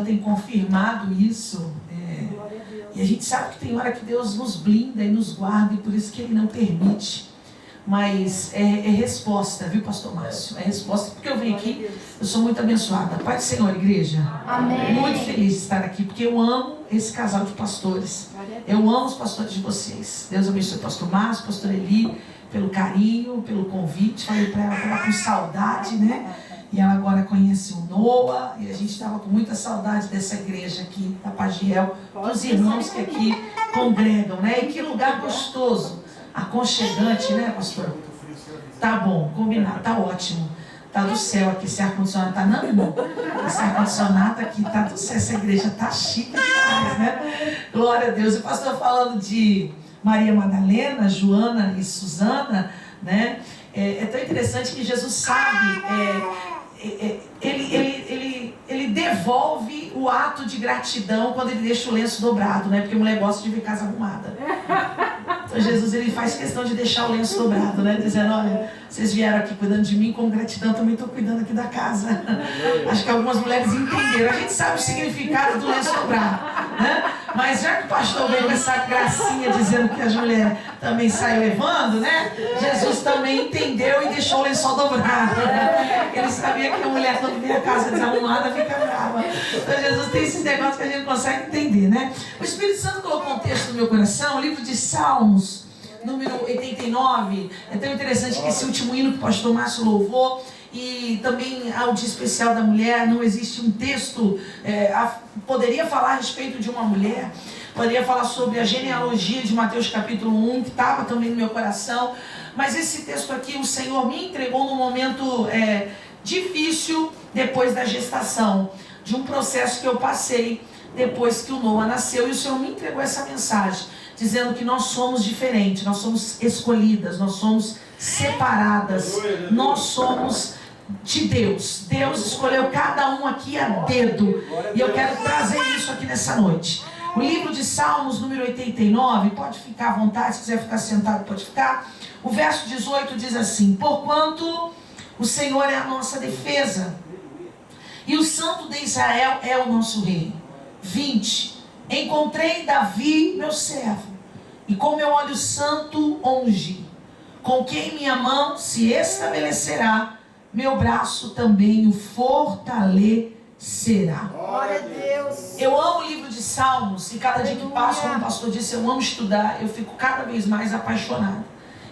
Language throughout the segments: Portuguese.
tem confirmado isso. E a gente sabe que tem hora que Deus nos blinda e nos guarda, e por isso que Ele não permite. Mas é resposta, viu, pastor Márcio? É resposta, porque eu venho aqui, eu sou muito abençoada. Pai do Senhor, igreja. Amém. Muito feliz de estar aqui, porque eu amo esse casal de pastores. Eu amo os pastores de vocês. Deus abençoe o pastor Márcio, pastor Eli, pelo carinho, pelo convite. Falei para ela que ela com saudade, né? E ela agora conhece o Noah, e a gente estava com muita saudade dessa igreja aqui, da Pagiel, dos irmãos que aqui congregam, né? E que lugar gostoso, aconchegante, né, pastor? Tá bom, combinado, tá ótimo. Tá do céu aqui, esse ar-condicionado tá não, irmão? Esse ar-condicionado aqui tá do céu, essa igreja tá chique demais, né? Glória a Deus. E o pastor falando de Maria Madalena, Joana e Susana, né? É tão interessante que Jesus sabe, ele devolve o ato de gratidão quando ele deixa o lenço dobrado, né? Porque a mulher gosta de ver casa arrumada. Então Jesus, ele faz questão de deixar o lenço dobrado, né? Dizendo, olha, vocês vieram aqui cuidando de mim, com gratidão também estou cuidando aqui da casa. Acho que algumas mulheres entenderam. A gente sabe o significado do lenço dobrado, né? Mas já que o pastor veio com essa gracinha dizendo que as mulheres também saem levando, né? Jesus também entendeu e deixou o lençol dobrado, né? Ele sabia que a mulher, quando vê a casa desarrumada, fica brava. Então Jesus tem esses negócios que a gente não consegue entender, né? O Espírito Santo colocou um texto no meu coração, o livro de Salmos, número 89. É tão interessante que esse último hino que o pastor Márcio louvou, e também ao dia especial da mulher, não existe um texto, poderia falar a respeito de uma mulher, poderia falar sobre a genealogia de Mateus capítulo 1, que estava também no meu coração, mas esse texto aqui o Senhor me entregou num momento difícil depois da gestação, de um processo que eu passei depois que o Noah nasceu, e o Senhor me entregou essa mensagem, dizendo que nós somos diferentes, nós somos escolhidas, nós somos separadas, nós somos de Deus. Deus escolheu cada um aqui a dedo, e eu quero trazer isso aqui nessa noite. O livro de Salmos, número 89, pode ficar à vontade, se quiser ficar sentado pode ficar. O verso 18 diz assim: porquanto o Senhor é a nossa defesa, e o Santo de Israel é o nosso rei. 20. Encontrei Davi, meu servo, e com meu olho santo ungi, com quem minha mão se estabelecerá, meu braço também o fortalecerá. Glória a Deus. Eu amo o livro de Salmos, e cada dia que passa, como o pastor disse, eu amo estudar, eu fico cada vez mais apaixonado.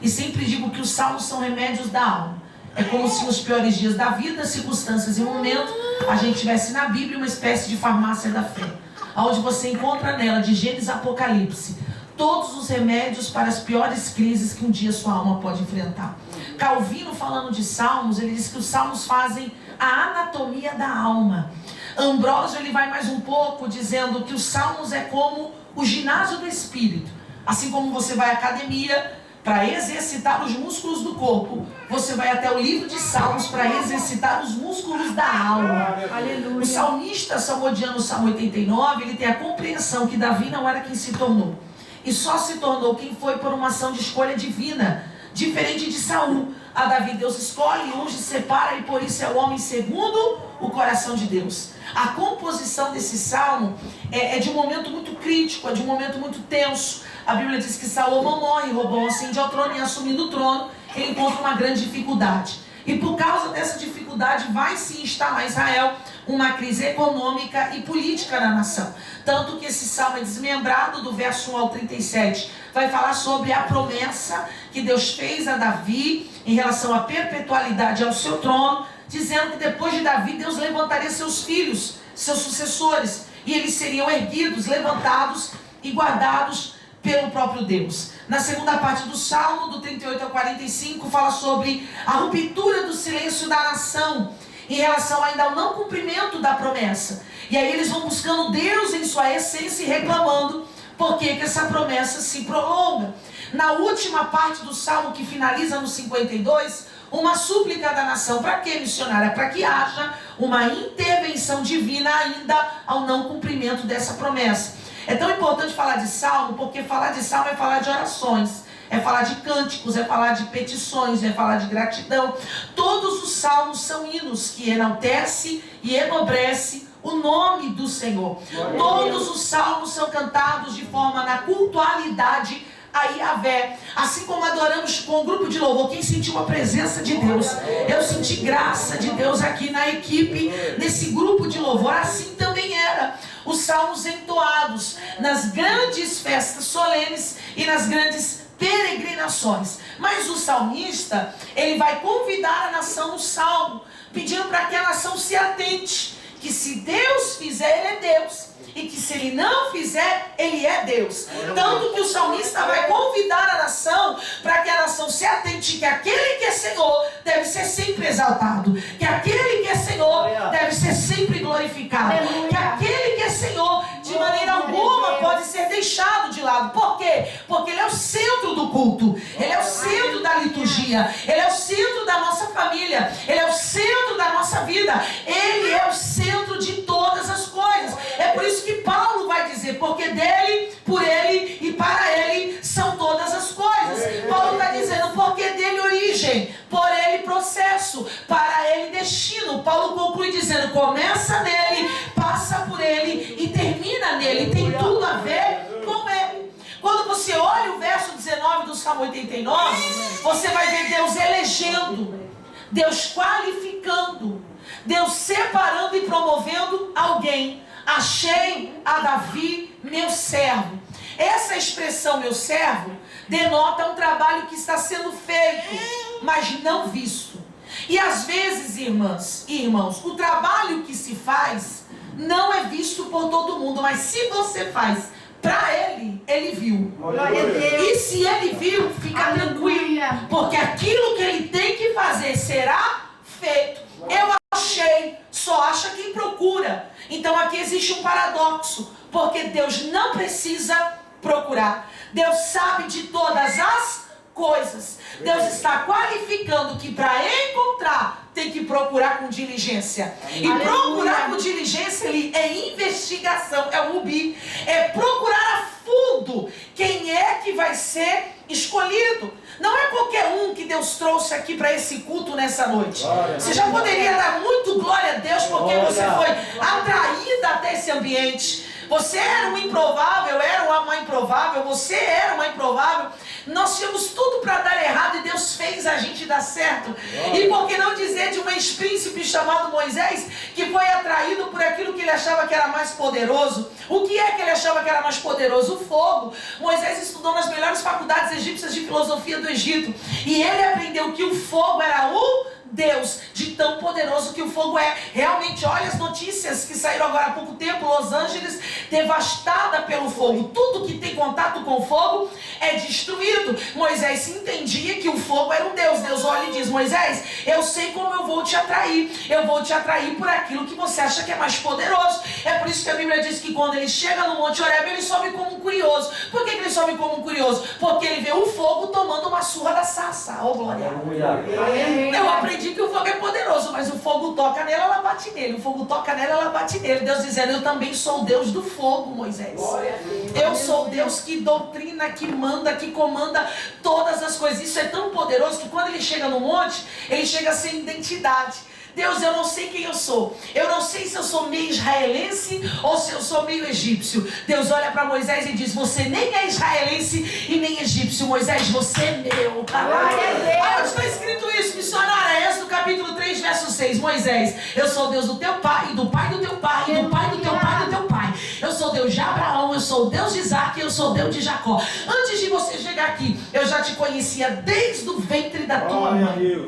E sempre digo que os salmos são remédios da alma. É como se nos piores dias da vida, circunstâncias e momento, a gente tivesse na Bíblia uma espécie de farmácia da fé, onde você encontra nela, de Gênesis a Apocalipse, todos os remédios para as piores crises que um dia sua alma pode enfrentar. Calvino, falando de Salmos, ele diz que os Salmos fazem a anatomia da alma. Ambrósio, ele vai mais um pouco, dizendo que os Salmos é como o ginásio do Espírito. Assim como você vai à academia para exercitar os músculos do corpo, você vai até o livro de Salmos para exercitar os músculos da alma. Aleluia. O salmista, salmodiano, Salmo 89, ele tem a compreensão que Davi não era quem se tornou, e só se tornou quem foi por uma ação de escolha divina, diferente de Saul. A Davi Deus escolhe, unge, separa, e por isso é o homem segundo o coração de Deus. A composição desse salmo é de um momento muito crítico, é de um momento muito tenso. A Bíblia diz que Salomão morre, Roboão ascende ao trono, e assumindo o trono, ele encontra uma grande dificuldade. E por causa dessa dificuldade vai se instalar em Israel uma crise econômica e política na nação. Tanto que esse salmo é desmembrado do verso 1 ao 37. Vai falar sobre a promessa que Deus fez a Davi em relação à perpetualidade ao seu trono, dizendo que depois de Davi, Deus levantaria seus filhos, seus sucessores, e eles seriam erguidos, levantados e guardados pelo próprio Deus. Na segunda parte do Salmo, do 38 ao 45, fala sobre a ruptura do silêncio da nação em relação ainda ao não cumprimento da promessa. E aí eles vão buscando Deus em sua essência e reclamando por que essa promessa se prolonga. Na última parte do Salmo, que finaliza no 52, uma súplica da nação. Para que, missionária? Para que haja uma intervenção divina ainda ao não cumprimento dessa promessa. É tão importante falar de salmo, porque falar de salmo é falar de orações, é falar de cânticos, é falar de petições, é falar de gratidão. Todos os salmos são hinos que enaltecem e enobrece o nome do Senhor. Todos os salmos são cantados de forma na cultualidade a Yahvé. Assim como adoramos com um grupo de louvor, quem sentiu a presença de Deus, eu senti graça de Deus aqui na equipe, nesse grupo de louvor. Assim também era os salmos entoados nas grandes festas solenes e nas grandes peregrinações. Mas o salmista, ele vai convidar a nação no salmo, pedindo para que a nação se atente, que se Deus fizer, Ele é Deus, e que se Ele não fizer, Ele é Deus. Tanto que o salmista vai convidar a nação para que a nação se atente que aquele que é Senhor deve ser sempre exaltado, que aquele que é Senhor deve ser sempre glorificado, que aquele que é Senhor de maneira alguma pode ser deixado de lado. Por quê? Porque Ele é o centro do culto, Ele é o centro da liturgia, Ele é o centro da nossa família, Ele é o centro da nossa vida, Ele é o centro de todas as coisas. É por isso que Paulo vai dizer, porque dele, por ele e para ele são todas as coisas. Paulo está dizendo, porque dele origem, por ele processo, para ele destino. Paulo conclui dizendo, começa nele, passa por ele e termina nele. Tem tudo a ver com ele. Quando você olha o verso 19 do Salmo 89, você vai ver Deus elegendo, Deus qualificando, Deus separando e promovendo alguém. Achei a Davi, meu servo. Essa expressão, meu servo, denota um trabalho que está sendo feito, mas não visto. E às vezes, irmãs e irmãos, o trabalho que se faz não é visto por todo mundo, mas se você faz para ele, ele viu. E se ele viu, fica tranquilo, porque aquilo que ele tem que fazer será feito. Eu achei, só acha quem procura. Então aqui existe um paradoxo, porque Deus não precisa procurar. Deus sabe de todas as coisas. Deus está qualificando que para encontrar tem que procurar com diligência. E procurar com diligência é investigação, é o rubi, é procurar a fundo quem é que vai ser escolhido. Não é qualquer um que Deus trouxe aqui para esse culto nessa noite. Você já poderia dar muito glória a Deus porque você foi atraída até esse ambiente. Você era um improvável, era uma improvável, você era uma improvável. Nós tínhamos tudo para dar errado e Deus fez a gente dar certo. E por que não dizer de um ex-príncipe chamado Moisés, que foi atraído por aquilo que ele achava que era mais poderoso? O que é que ele achava que era mais poderoso? O fogo. Moisés estudou nas melhores faculdades egípcias de filosofia do Egito. E ele aprendeu que o fogo era o Deus, de tão poderoso que o fogo é. Realmente, olha as notícias que saíram agora há pouco tempo. Los Angeles devastada pelo fogo. Tudo que tem contato com fogo é destruído. Moisés entendia que o fogo era um Deus. Deus olha e diz, Moisés, eu sei como eu vou te atrair. Eu vou te atrair por aquilo que você acha que é mais poderoso. É por isso que a Bíblia diz que quando ele chega no Monte Horebe, ele sobe como um curioso. Por que ele sobe como um curioso? Porque ele vê o fogo tomando uma surra da sarça. Oh, glória. Eu aprendi que o fogo é poderoso, mas o fogo toca nele, ela bate nele. O fogo toca nela, ela bate nele. Deus dizendo, eu também sou o Deus do fogo, Moisés. Eu sou o Deus que doutrina, que manda, que comanda todas as coisas. Isso é tão poderoso que quando ele chega no monte, ele chega sem identidade. Deus, eu não sei quem eu sou. Eu não sei se eu sou meio israelense ou se eu sou meio egípcio. Deus olha para Moisés e diz, você nem é israelense e nem egípcio. Moisés, você é meu. Onde está escrito isso, missionária? Êxodo capítulo 3, verso 6. Moisés, eu sou o Deus do teu pai, e do pai do teu pai, e do pai do teu pai, do teu pai. Eu sou o Deus de Abraão, eu sou o Deus de Isaac, eu sou o Deus de Jacó. Antes de você chegar aqui, eu já te conhecia desde o ventre da tua mãe.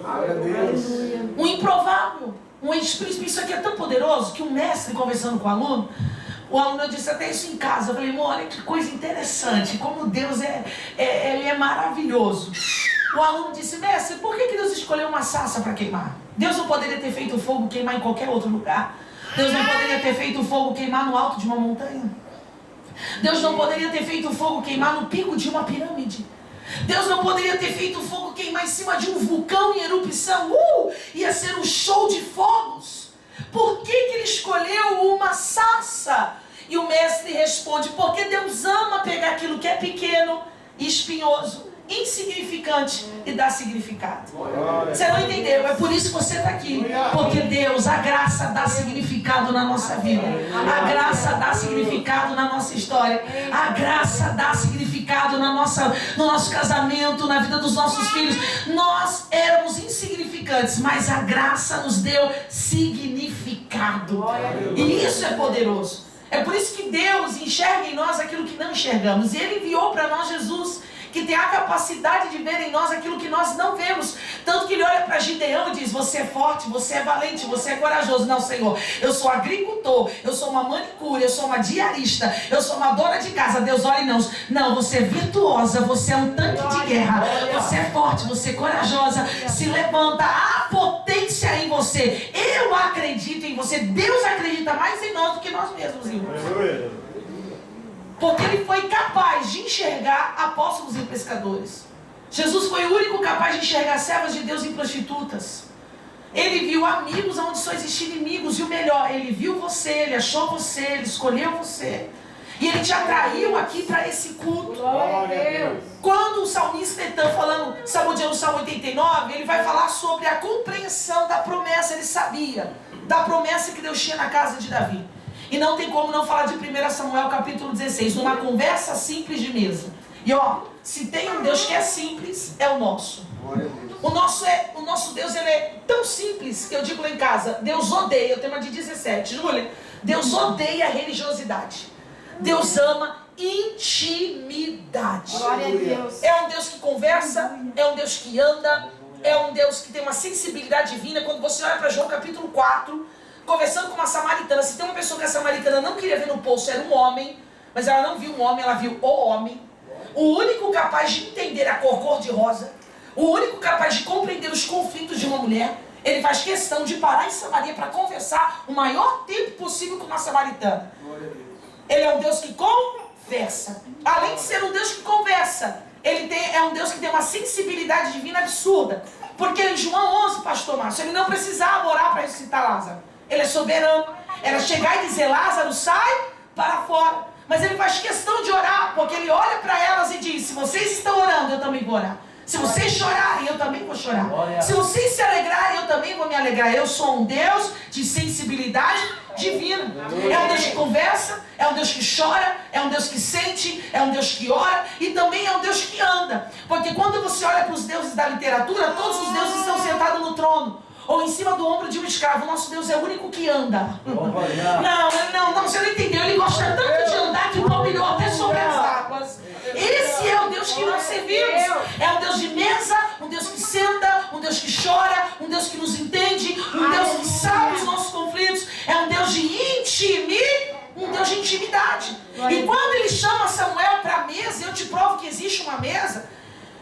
Um improvável. Um ex-príncipe, isso aqui é tão poderoso que um mestre conversando com o aluno eu disse até isso em casa. Eu falei, olha que coisa interessante, como Deus ele é maravilhoso. O aluno disse, mestre, por que Deus escolheu uma sarça para queimar? Deus não poderia ter feito o fogo queimar em qualquer outro lugar? Deus não poderia ter feito o fogo queimar no alto de uma montanha? Deus não poderia ter feito o fogo queimar no pico de uma pirâmide? Deus não poderia ter feito o fogo queimar em cima de um vulcão em erupção? Ia ser um show de fogos. Por que ele escolheu uma sarça? E o mestre responde, porque Deus ama pegar aquilo que é pequeno e espinhoso insignificante e dá significado. Você não entendeu? É por isso que você está aqui. Porque Deus, a graça dá significado na nossa vida. A graça dá significado na nossa história. A graça dá significado no nosso casamento, na vida dos nossos filhos. Nós éramos insignificantes, mas a graça nos deu significado. E isso é poderoso. É por isso que Deus enxerga em nós aquilo que não enxergamos. E Ele enviou para nós Jesus, que tem a capacidade de ver em nós aquilo que nós não vemos. Tanto que Ele olha para Gideão e diz: você é forte, você é valente, você é corajoso. Não, Senhor, eu sou agricultor, eu sou uma manicure, eu sou uma diarista, eu sou uma dona de casa. Deus olha e não, você é virtuosa, você é um tanque de guerra, você é forte, você é corajosa, se levanta, há potência em você. Eu acredito em você. Deus acredita mais em nós do que nós mesmos, irmãos. Porque Ele foi capaz de enxergar apóstolos e pescadores. Jesus foi o único capaz de enxergar servas de Deus em prostitutas. Ele viu amigos onde só existiam inimigos. E o melhor, Ele viu você, Ele achou você, Ele escolheu você. E Ele te atraiu aqui para esse culto. Glória a Deus. Quando o salmista está falando, no Salmo 89, ele vai falar sobre a compreensão da promessa. Ele sabia da promessa que Deus tinha na casa de Davi. E não tem como não falar de 1 Samuel capítulo 16, uma conversa simples de mesa. E se tem um Deus que é simples, é o nosso. O nosso Deus, ele é tão simples que eu digo lá em casa: Deus odeia, eu tenho uma de 17, Júlia, Deus odeia a religiosidade. Deus ama intimidade. Glória a Deus. É um Deus que conversa, é um Deus que anda, é um Deus que tem uma sensibilidade divina. Quando você olha para João capítulo 4, conversando com uma samaritana, se tem uma pessoa que a samaritana não queria ver no poço, era um homem, mas ela não viu um homem, ela viu o homem. O único capaz de entender a cor de rosa, o único capaz de compreender os conflitos de uma mulher. Ele faz questão de parar em Samaria para conversar o maior tempo possível com uma samaritana. Ele é um Deus que conversa. Além de ser um Deus que conversa, é um Deus que tem uma sensibilidade divina absurda. Porque em João 11, pastor Márcio, ele não precisava orar para ressuscitar Lázaro. Ele é soberano. Era chegar e dizer: Lázaro, sai para fora. Mas ele faz questão de orar, porque ele olha para elas e diz: se vocês estão orando, eu também vou orar. Se vocês chorarem, eu também vou chorar. Se vocês se alegrarem, eu também vou me alegrar. Eu sou um Deus de sensibilidade divina. É um Deus que conversa, é um Deus que chora, é um Deus que sente, é um Deus que ora e também é um Deus que anda. Porque quando você olha para os deuses da literatura, todos os deuses estão sentados no trono ou em cima do ombro de um escravo. Nosso Deus é o único que anda. Não, você não entendeu. Ele gosta tanto de andar que palmilhou até sobre as águas. Esse é o Deus que nós servimos. É um Deus de mesa, um Deus que senta, um Deus que chora, um Deus que nos entende, um Deus que sabe os nossos conflitos. É um Deus de intimidade. E quando Ele chama Samuel para a mesa, eu te provo que existe uma mesa.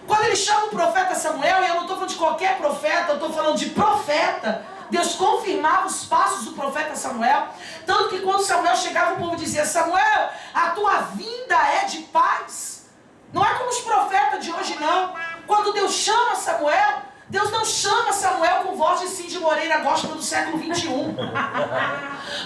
Quando Ele chama o profeta Samuel, e eu não estou falando de qualquer profeta, eu estou falando de profeta. Deus confirmava os passos do profeta Samuel. Tanto que quando Samuel chegava, o povo dizia: Samuel, a tua vinda é de paz. Não é como os profetas de hoje, não. Quando Deus chama Samuel, Deus não chama Samuel com voz de Cid Moreira gospel do século 21.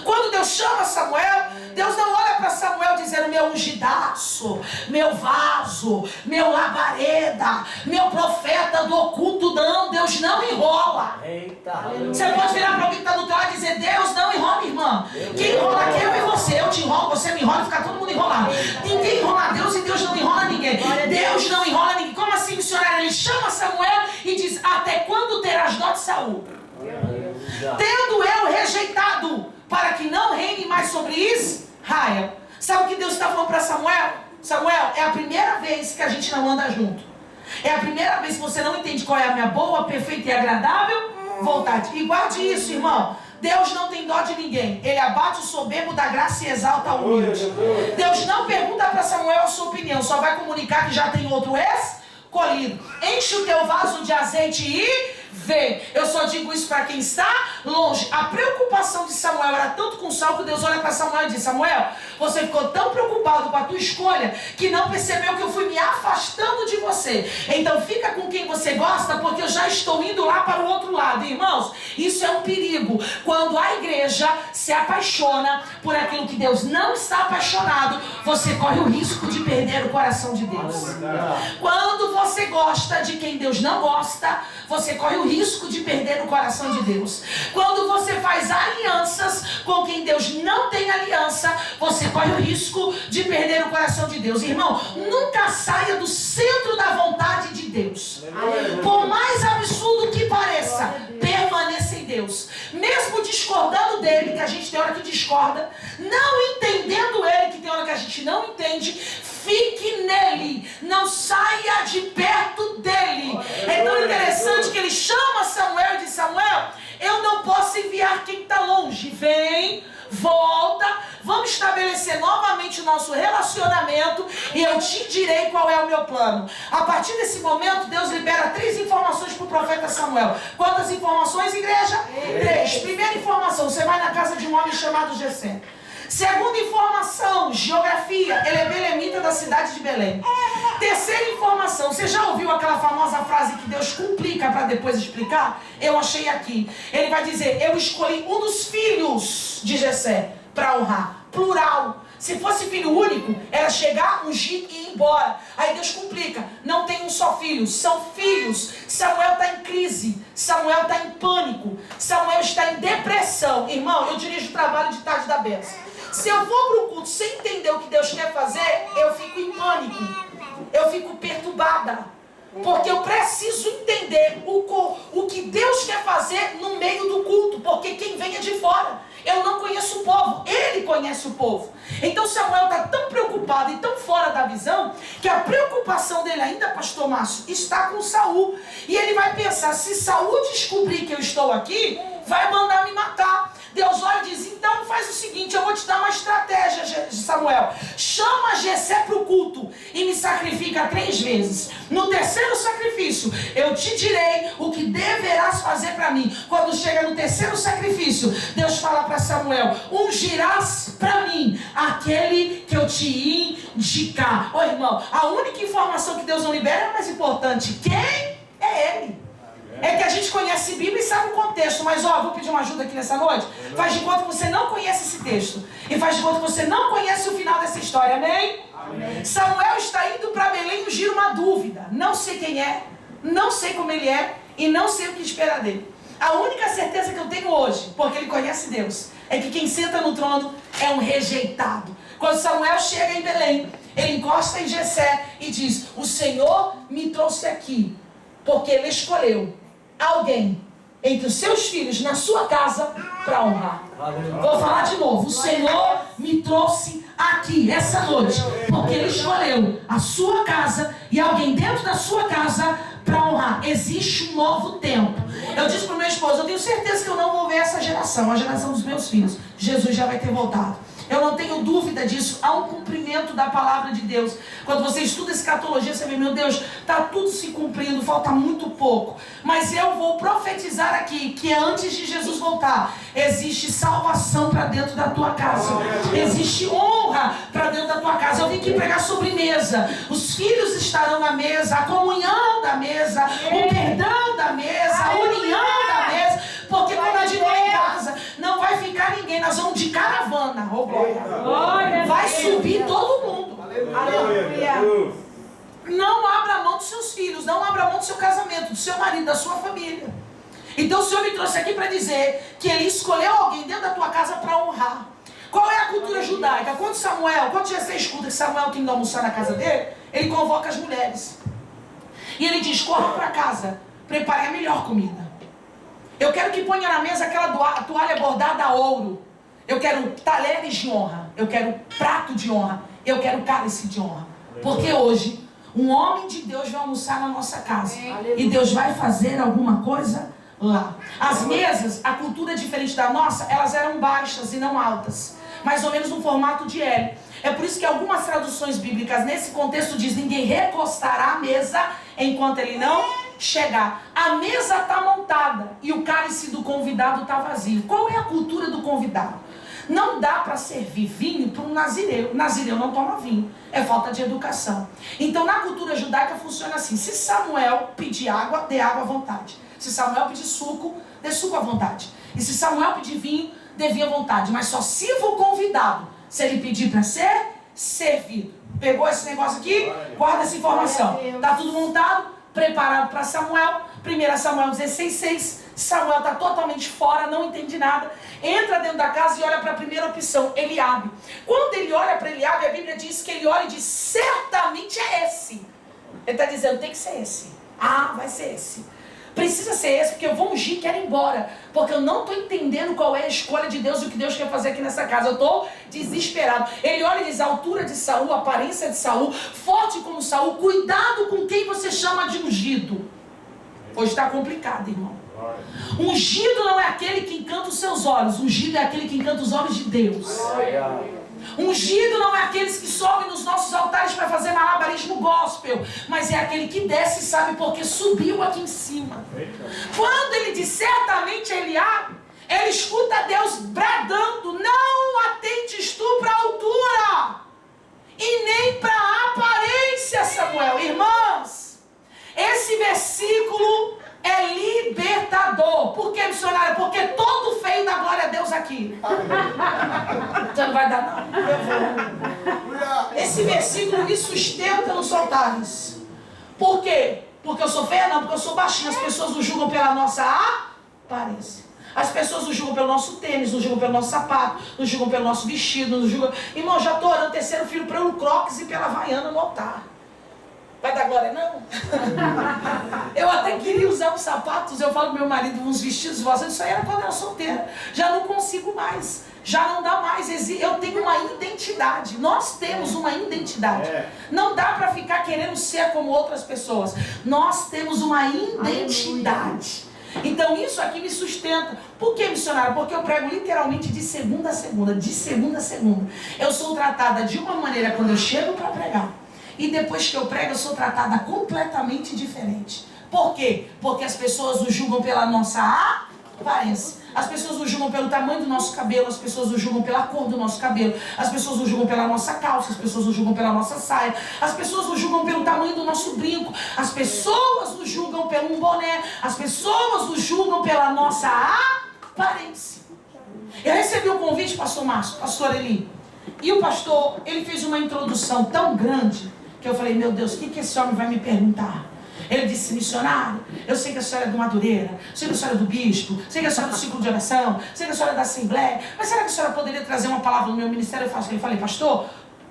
Quando Deus chama Samuel, Deus não olha para Samuel dizendo: meu ungidaço, meu vaso, meu labareda, meu profeta do oculto. Não, Deus não enrola. Eita. Você pode virar para alguém que está do teu lado e dizer: Deus não enrola, irmã. Quem enrola aqui eu e você. Eu te enrolo, você me enrola e fica todo mundo enrolado. Ninguém enrola Deus e Deus não enrola ninguém. Deus não enrola ninguém. Como assim, missionário? Ele chama Samuel e diz: até quando terás dó de Saul? Tendo eu rejeitado, para que não reine mais sobre Israel. Sabe o que Deus está falando para Samuel? Samuel, é a primeira vez que a gente não anda junto. É a primeira vez que você não entende qual é a minha boa, perfeita e agradável vontade. E guarde isso, irmão. Deus não tem dó de ninguém. Ele abate o soberbo da graça e exalta o humilde. Deus não pergunta para Samuel a sua opinião, só vai comunicar que já tem outro escolhido. Enche o teu vaso de azeite e vem. Eu só digo isso para quem está longe. A preocupação de Samuel era tanto com Saul que Deus olha para Samuel e diz: Samuel, você ficou tão preocupado com a tua escolha que não percebeu que eu fui me afastando de você. Então fica com quem você gosta, porque eu já estou indo lá para o outro lado. Irmãos, isso é um perigo. Quando a igreja se apaixona por aquilo que Deus não está apaixonado, você corre o risco de perder o coração de Deus. Quando você gosta de quem Deus não gosta, você corre o risco de perder o coração de Deus. Quando você faz alianças com quem Deus não tem aliança, você corre o risco de perder o coração de Deus. Irmão, nunca saia do centro da vontade de Deus. Por mais absurdo que pareça, permaneça em Deus. Mesmo discordando dele, que a gente tem hora que discorda, não entendendo ele, que tem hora que a gente não entende, fique nele, não saia de perto dele. É tão interessante que ele chama Samuel e diz: Samuel, eu não posso enviar quem está longe. Vem, volta, vamos estabelecer novamente o nosso relacionamento e eu te direi qual é o meu plano. A partir desse momento, Deus libera 3 informações para o profeta Samuel. Quantas informações, igreja? 3. Primeira informação: você vai na casa de um homem chamado Jessé. Segunda informação, geografia, ele é belemita da cidade de Belém. Terceira informação, você já ouviu aquela famosa frase que Deus complica para depois explicar? Eu achei aqui. Ele vai dizer: eu escolhi um dos filhos de Jessé para honrar. Plural. Se fosse filho único, era chegar, ungir e ir embora. Aí Deus complica. Não tem um só filho, são filhos. Samuel está em crise. Samuel está em pânico. Samuel está em depressão. Irmão, eu dirijo o trabalho de tarde da benção. Se eu vou para o culto sem entender o que Deus quer fazer, eu fico em pânico. Eu fico perturbada. Porque eu preciso entender o que Deus quer fazer no meio do culto. Porque quem vem é de fora. Eu não conheço o povo, ele conhece o povo. Então Samuel está tão preocupado e tão fora da visão, que a preocupação dele ainda, pastor Márcio, está com Saul. E ele vai pensar: se Saul descobrir que eu estou aqui, vai mandar me matar. Deus olha e diz: então faz o seguinte, eu vou te dar uma estratégia, Samuel. Chama Jessé para o culto e me sacrifica 3 vezes. No terceiro sacrifício, eu te direi o que deverás fazer para mim. Quando chega no terceiro sacrifício, Deus fala para Samuel: ungirás para mim aquele que eu te indicar. Ô irmão, a única informação que Deus não libera é a mais importante. Quem é ele? É que a gente conhece a Bíblia e sabe o contexto. Mas vou pedir uma ajuda aqui nessa noite. Faz de conta que você não conhece esse texto. E faz de conta que você não conhece o final dessa história. Amém? Amém. Samuel está indo para Belém ungir uma dúvida. Não sei quem é, não sei como ele é e não sei o que esperar dele. A única certeza que eu tenho hoje, porque ele conhece Deus, é que quem senta no trono é um rejeitado. Quando Samuel chega em Belém, ele encosta em Jessé e diz: o Senhor me trouxe aqui porque ele escolheu alguém entre os seus filhos na sua casa para honrar. Vou falar de novo: o Senhor me trouxe aqui essa noite porque ele escolheu a sua casa e alguém dentro da sua casa para honrar. Existe um novo tempo. Eu disse para o meu esposo: eu tenho certeza que eu não vou ver essa geração, a geração dos meus filhos. Jesus já vai ter voltado. Eu não tenho dúvida disso. Há um cumprimento da palavra de Deus. Quando você estuda escatologia, você vê: meu Deus, está tudo se cumprindo, falta muito pouco. Mas eu vou profetizar aqui que antes de Jesus voltar, existe salvação para dentro da tua casa. Existe honra para dentro da tua casa. Eu vim aqui pregar sobre mesa. Os filhos estarão na mesa, a comunhão da mesa, o perdão da mesa, a união da mesa. Porque quando a gente vai em casa, não vai ficar ninguém. Nós vamos de caravana. Oh, glória. Vai subir todo mundo. Aleluia. Não abra mão dos seus filhos, não abra mão do seu casamento, do seu marido, da sua família. Então o Senhor me trouxe aqui para dizer que Ele escolheu alguém dentro da tua casa para honrar. Qual é a cultura judaica? Quando Jessé escuta que Samuel tem que almoçar na casa dele, ele convoca as mulheres. E ele diz: corra para casa, prepare a melhor comida. Eu quero que ponha na mesa aquela toalha bordada a ouro. Eu quero talheres de honra. Eu quero prato de honra. Eu quero cálice de honra. Porque hoje, um homem de Deus vai almoçar na nossa casa. E Deus vai fazer alguma coisa lá. As mesas, a cultura diferente da nossa, elas eram baixas e não altas. Mais ou menos no formato de L. É por isso que algumas traduções bíblicas nesse contexto diz: ninguém recostará a mesa enquanto ele não chegar. A mesa está montada e o cálice do convidado está vazio. Qual é a cultura do convidado? Não dá para servir vinho para um nazireu. Nazireu não toma vinho. É falta de educação. Então, na cultura judaica funciona assim. Se Samuel pedir água, dê água à vontade. Se Samuel pedir suco, dê suco à vontade. E se Samuel pedir vinho, dê vinho à vontade. Mas só sirva o convidado se ele pedir para ser servido. Pegou esse negócio aqui? Guarda essa informação. Está tudo montado, preparado para Samuel. 1 Samuel 16:6. Samuel está totalmente fora, não entende nada. Entra dentro da casa e olha para a primeira opção, Eliabe. Quando ele olha para Eliabe, a Bíblia diz que ele olha e diz, certamente é esse. Ele está dizendo, tem que ser esse. Ah, vai ser esse. Precisa ser esse, porque eu vou ungir e quero ir embora. Porque eu não estou entendendo qual é a escolha de Deus e o que Deus quer fazer aqui nessa casa. Eu estou desesperado. Ele olha e diz, a altura de Saul, a aparência de Saul, forte como Saul, cuidado com quem você chama de ungido. Hoje está complicado, irmão. Ungido não é aquele que encanta os seus olhos. Ungido é aquele que encanta os olhos de Deus. Ungido não é aqueles que sobem nos nossos altares para fazer malabarismo gospel, mas é aquele que desce e sabe porque subiu aqui em cima. Quando ele diz certamente Eliabe, ele escuta Deus bradando, não atentes tu para a altura e nem para a aparência, Samuel. Irmãos, esse versículo é libertador. Por que, missionária? Porque todo feio dá glória a Deus aqui. Você não vai dar, não. Eu vou. Esse versículo me sustenta nos altares. Por quê? Porque eu sou feia? Não, porque eu sou baixinha. As pessoas nos julgam pela nossa aparência. As pessoas nos julgam pelo nosso tênis, nos julgam pelo nosso sapato, nos julgam pelo nosso vestido, nos julgam... Irmão, já estou orando terceiro filho pelo Crocs e pela Havaiana no altar. Vai dar glória, não? Eu até queria usar uns sapatos, eu falo pro meu marido, uns vestidos, isso aí era quando eu era solteira. Já não consigo mais, já não dá mais. Eu tenho uma identidade, nós temos uma identidade. Não dá para ficar querendo ser como outras pessoas. Nós temos uma identidade. Então isso aqui me sustenta. Por que, missionário? Porque eu prego literalmente de segunda a segunda, de segunda a segunda. Eu sou tratada de uma maneira quando eu chego para pregar. E depois que eu prego, eu sou tratada completamente diferente. Por quê? Porque as pessoas nos julgam pela nossa aparência. As pessoas nos julgam pelo tamanho do nosso cabelo. As pessoas nos julgam pela cor do nosso cabelo. As pessoas nos julgam pela nossa calça. As pessoas nos julgam pela nossa saia. As pessoas nos julgam pelo tamanho do nosso brinco. As pessoas nos julgam pelo boné. As pessoas nos julgam pela nossa aparência. Eu recebi um convite, pastor Márcio, pastor Eli. E o pastor, ele fez uma introdução tão grande que eu falei, meu Deus, o que esse homem vai me perguntar? Ele disse, missionário, eu sei que a senhora é do Madureira, sei que a senhora é do bispo, sei que a senhora é do ciclo de oração, sei que a senhora é da Assembleia, mas será que a senhora poderia trazer uma palavra no meu ministério? Eu falei, pastor,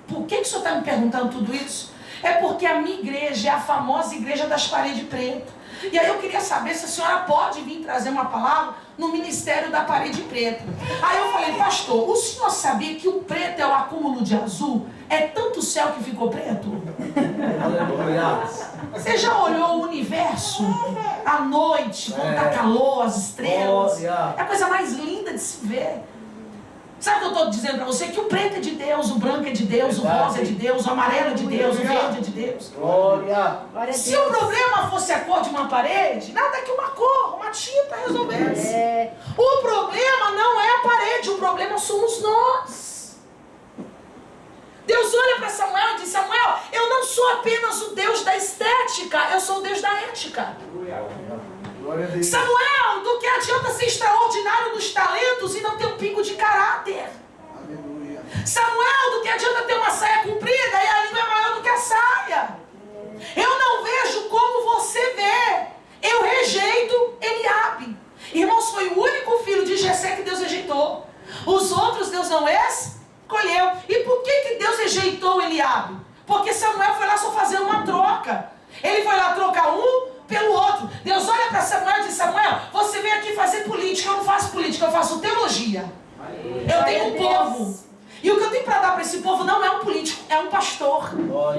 por que o senhor está me perguntando tudo isso? É porque a minha igreja é a famosa igreja das paredes pretas. E aí eu queria saber se a senhora pode vir trazer uma palavra no ministério da parede preta. Aí eu falei, pastor, o senhor sabia que o preto é o acúmulo de azul? É tanto o céu que ficou preto? Você já olhou o universo à noite, quando está calor, as estrelas? É a coisa mais linda de se ver. Sabe o que eu estou dizendo para você? Que o preto é de Deus, o branco é de Deus, o rosa é de Deus, o amarelo é de Deus, o verde é de Deus. Glória. Se o problema fosse a cor de uma parede, nada que uma cor, uma tinta resolvesse. O problema não é a parede, o problema somos nós. Deus olha para Samuel e diz, Samuel, eu não sou apenas o Deus da estética, eu sou o Deus da ética. Samuel, do que adianta ser extraordinário nos talentos e não ter um pingo de caráter? Aleluia. Samuel, do que adianta ter uma saia comprida e a língua é maior do que a saia? Eu não vejo como você vê. Eu rejeito Eliabe. Irmãos, foi o único filho de Jessé que Deus rejeitou. Os outros Deus não escolheu. E por que Deus rejeitou Eliabe? Porque Samuel foi lá só fazer uma troca. Ele foi lá trocar um pelo outro. Deus olha para Samuel e diz, Samuel, você vem aqui fazer política. Eu não faço política, eu faço teologia. Eu tenho um povo. E o que eu tenho para dar para esse povo não é um político, é um pastor.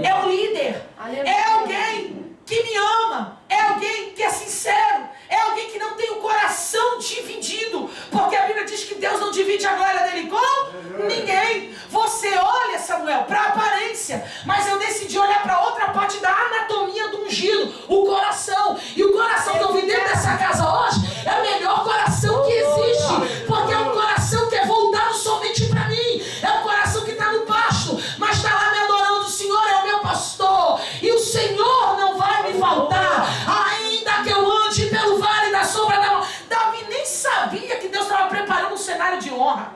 É um líder. É alguém que me ama. É alguém que é sincero. É alguém que não tem o coração dividido. Porque a Bíblia diz que Deus não divide a glória dele com ninguém. Você olha, Samuel, para a aparência. Mas eu decidi olhar para outra parte da anatomia do ungido. O coração. E o coração honra.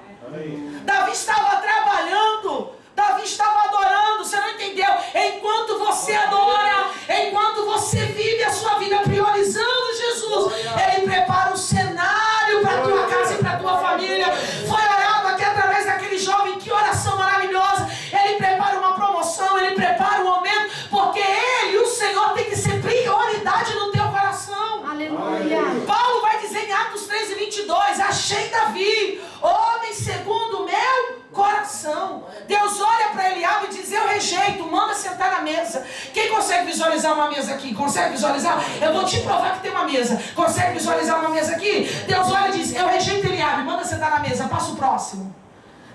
Davi estava trabalhando, Davi estava adorando. Você não entendeu? Enquanto você adora, enquanto você vive a sua vida priorizando Jesus, Ele prepara um cenário para a tua casa e para a tua família. Foi orado aqui através daquele jovem, que oração maravilhosa. Ele prepara uma promoção, Ele prepara um aumento, porque Ele, o Senhor, tem que ser prioridade no teu coração. Aleluia. Paulo vai dizer em Atos 13:22, achei Davi, homem segundo o meu coração. Deus olha para Eliabe e diz, eu rejeito, manda sentar na mesa. Quem consegue visualizar uma mesa aqui? Consegue visualizar? Eu vou te provar que tem uma mesa. Consegue visualizar uma mesa aqui? Deus olha e diz, eu rejeito Eliabe, manda sentar na mesa, passa o próximo.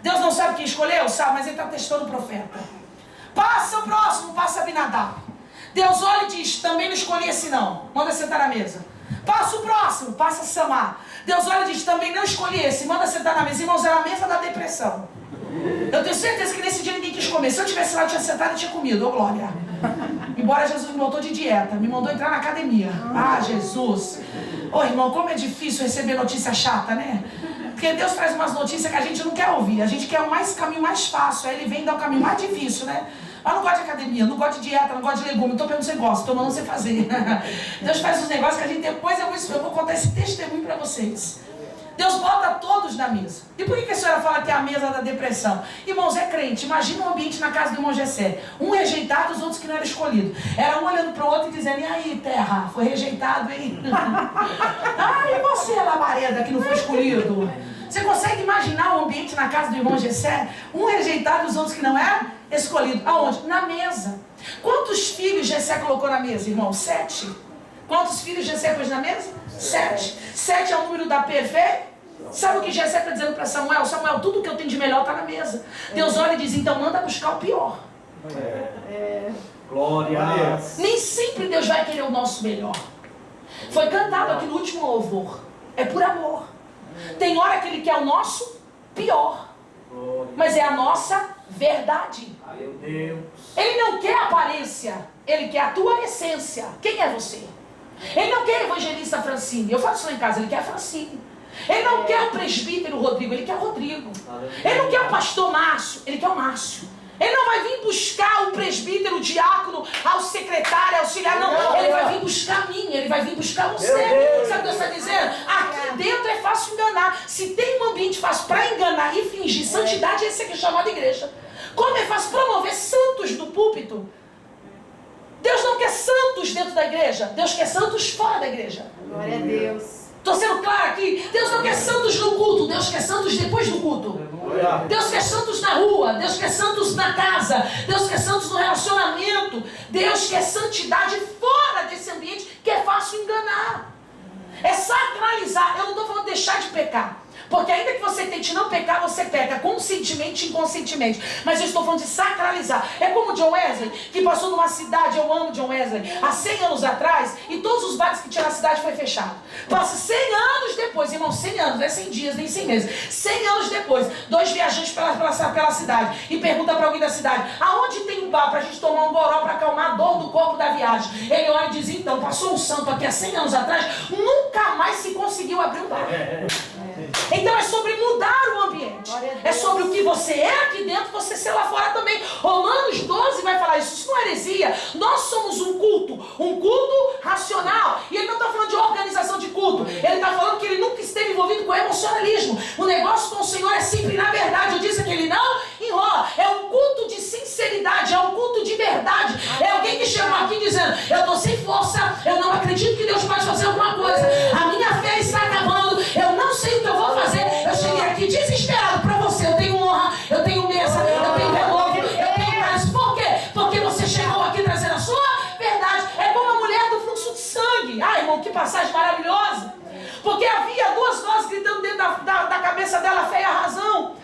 Deus não sabe quem escolheu? Sabe, mas Ele está testando o profeta. Passa o próximo, passa Abinadab. Deus olha e diz, também não escolhi esse não, manda sentar na mesa. Passa o próximo, passa Samar. Deus olha e diz, também não escolhi esse, manda sentar na mesa. Irmãos, era a mesa da depressão. Eu tenho certeza que nesse dia ninguém quis comer. Se eu tivesse lá, eu tinha sentado e tinha comido. Ô glória. Embora Jesus me botou de dieta, me mandou entrar na academia. Ah, Jesus. Ô irmão, como é difícil receber notícia chata, né? Porque Deus traz umas notícias que a gente não quer ouvir. A gente quer o caminho mais fácil. Aí Ele vem dar o caminho mais difícil, né? Eu não gosto de academia, não gosto de dieta, não gosto de legume. Estou perguntando se você gosta, estou mandando você fazer. Deus faz uns negócios que a gente depois eu vou contar esse testemunho para vocês. Deus bota todos na mesa. E por que a senhora fala que é a mesa da depressão? Irmãos, é crente. Imagina um ambiente na casa do irmão Jessé. Um rejeitado, os outros que não eram escolhidos. Era um olhando para o outro e dizendo, e aí, terra, foi rejeitado, hein? Ah, e você, labareda, que não foi escolhido? Você consegue imaginar o ambiente na casa do irmão Jessé? Um rejeitado e os outros que não eram escolhidos. Aonde? Na mesa. Quantos filhos Jessé colocou na mesa, irmão? 7. Quantos filhos Jessé pôs na mesa? 7. 7 é o número da perfeição. Sabe o que Jessé está dizendo para Samuel? Samuel, tudo que eu tenho de melhor está na mesa. Deus olha e diz, então manda buscar o pior. Glória a Deus. Nem sempre Deus vai querer o nosso melhor. Foi cantado aqui no último louvor. É por amor. Tem hora que Ele quer o nosso pior. Mas é a nossa verdade. Meu Deus. Ele não quer aparência. Ele quer a tua essência. Quem é você? Ele não quer evangelista Francine. Eu faço isso lá em casa. Ele quer a Francine. Ele não quer o presbítero Rodrigo. Ele quer o Rodrigo. Ele não quer o pastor Márcio. Ele quer o Márcio. Ele não vai vir buscar o presbítero, o diácono, ao secretário, auxiliar. Não, Ele vai vir buscar a mim. Ele vai vir buscar você. Sabe o que Deus está dizendo? Aqui dentro é fácil enganar. Se tem um ambiente fácil para enganar e fingir santidade, esse aqui é chamado igreja. Como é fácil promover santos do púlpito? Deus não quer santos dentro da igreja. Deus quer santos fora da igreja. Glória a Deus. Estou sendo claro aqui. Deus não quer santos no culto. Deus quer santos depois do culto. Deus quer santos na rua. Deus quer santos na casa. Deus quer santos no relacionamento. Deus quer santidade fora desse ambiente que é fácil enganar. É sacralizar. Eu não estou falando deixar de pecar. Porque ainda que você tente não pecar, você peca conscientemente e inconscientemente. Mas eu estou falando de sacralizar. É como John Wesley, que passou numa cidade, eu amo John Wesley, há 100 anos atrás, e todos os bares que tinha na cidade foi fechado. Passa 100 anos depois, irmão, 100 anos, não é 100 dias, nem 100 meses. 100 anos depois, 2 viajantes pela cidade, e pergunta para alguém da cidade, aonde tem um bar para a gente tomar um goró para acalmar a dor do corpo da viagem? Ele olha e diz, então, passou um santo aqui há 100 anos atrás, nunca mais se conseguiu abrir um bar. Então é sobre mudar o ambiente. É sobre o que você é aqui dentro, você ser lá fora também. Romanos 12 vai falar isso. Isso não é heresia. Nós somos um culto racional. E ele não está falando de organização de culto. Ele está falando que ele nunca esteve envolvido com emocionalismo. O negócio com o Senhor é sempre na verdade. Eu disse que ele não enrola. É um culto de sinceridade, é um culto de verdade. É alguém que chegou aqui dizendo, eu estou sem força, eu não acredito que Deus pode fazer alguma coisa. A minha fé está acabando, eu não sei o que eu vou fazer. Eu cheguei aqui desesperado para você. Eu tenho honra, eu tenho mesa, eu tenho relógio, eu tenho mais. Por quê? Porque você chegou aqui trazendo a sua verdade. É como a mulher do fluxo de sangue. Ah, irmão, que passagem maravilhosa. Porque havia 2 vozes gritando dentro da cabeça dela, a fé e a razão.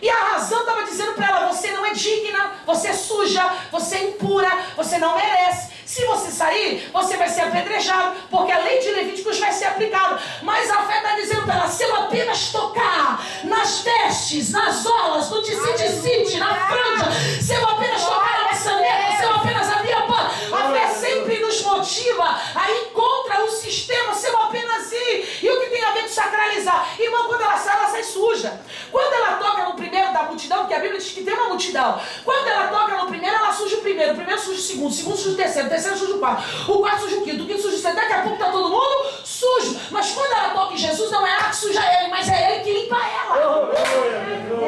E a razão estava dizendo para ela, você não é digna, você é suja, você é impura, você não merece. Se você sair, você vai ser apedrejado, porque a lei de Levíticos vai ser aplicada. Mas a fé está dizendo para ela, se eu apenas tocar nas vestes, nas olas, no tecite, na franja, se eu apenas tocar na maçaneta, se eu apenas abrir a porta, a fé sempre nos motiva a ir contra o sistema, se eu apenas ir. E o que tem a ver com sacralizar? Irmão, quando ela sai suja. Quando ela toca no primeiro da multidão, porque a Bíblia diz que tem uma multidão, quando ela toca no primeiro, ela suja o primeiro suja o segundo suja o terceiro suja o quarto suja o quinto suja o sexto, daqui a pouco está todo mundo sujo. Mas quando ela toca em Jesus, não é ela que suja ele, mas é ele que limpa ela.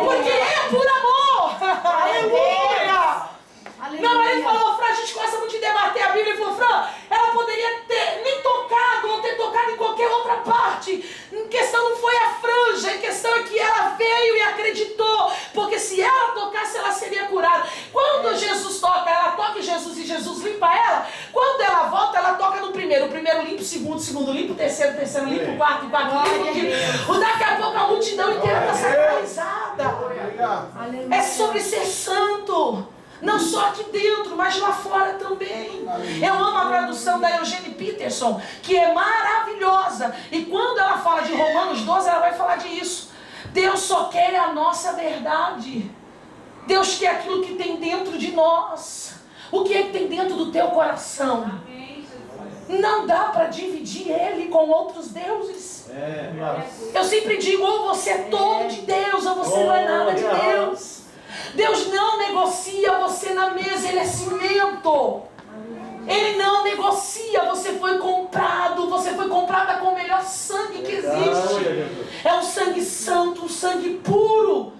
Porque é por amor. Aleluia! Meu marido falou, Fran, a gente começa muito a debater a Bíblia, ele falou, Fran, ela poderia ter me tocado ou ter tocado em qualquer outra parte. A questão não foi a franja, a questão é que ela veio e acreditou, porque se ela tocasse, ela seria curada. Quando Jesus toca, ela toca em Jesus e Jesus limpa ela. Quando ela volta, ela toca no primeiro, o primeiro limpa, o segundo limpa, o terceiro limpa, o quarto limpa, daqui a pouco a multidão inteira está sacralizada. É sobre ser santo. Não só aqui dentro, mas lá fora também. Eu amo a tradução da Eugene Peterson, que é maravilhosa. E quando ela fala de Romanos 12, ela vai falar disso. Deus só quer a nossa verdade. Deus quer aquilo que tem dentro de nós. O que é que tem dentro do teu coração? Não dá para dividir ele com outros deuses. Eu sempre digo, ou você é todo de Deus, ou você não é nada de Deus. Deus não negocia você na mesa, Ele é cimento. Ele não negocia, você foi comprada com o melhor sangue que existe. É um sangue santo, um sangue puro.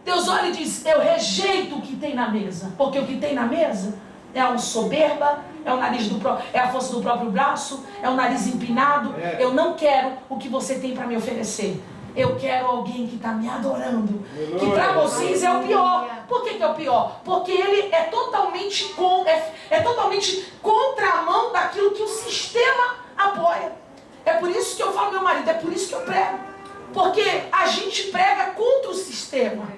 Deus olha e diz, eu rejeito o que tem na mesa, porque o que tem na mesa é uma soberba, é a força do próprio braço, é o nariz empinado. Eu não quero o que você tem para me oferecer. Eu quero alguém que está me adorando. Que para vocês é o pior. Por que é o pior? Porque ele é totalmente contramão daquilo que o sistema apoia. É por isso que eu falo, meu marido, é por isso que eu prego. Porque a gente prega contra o sistema.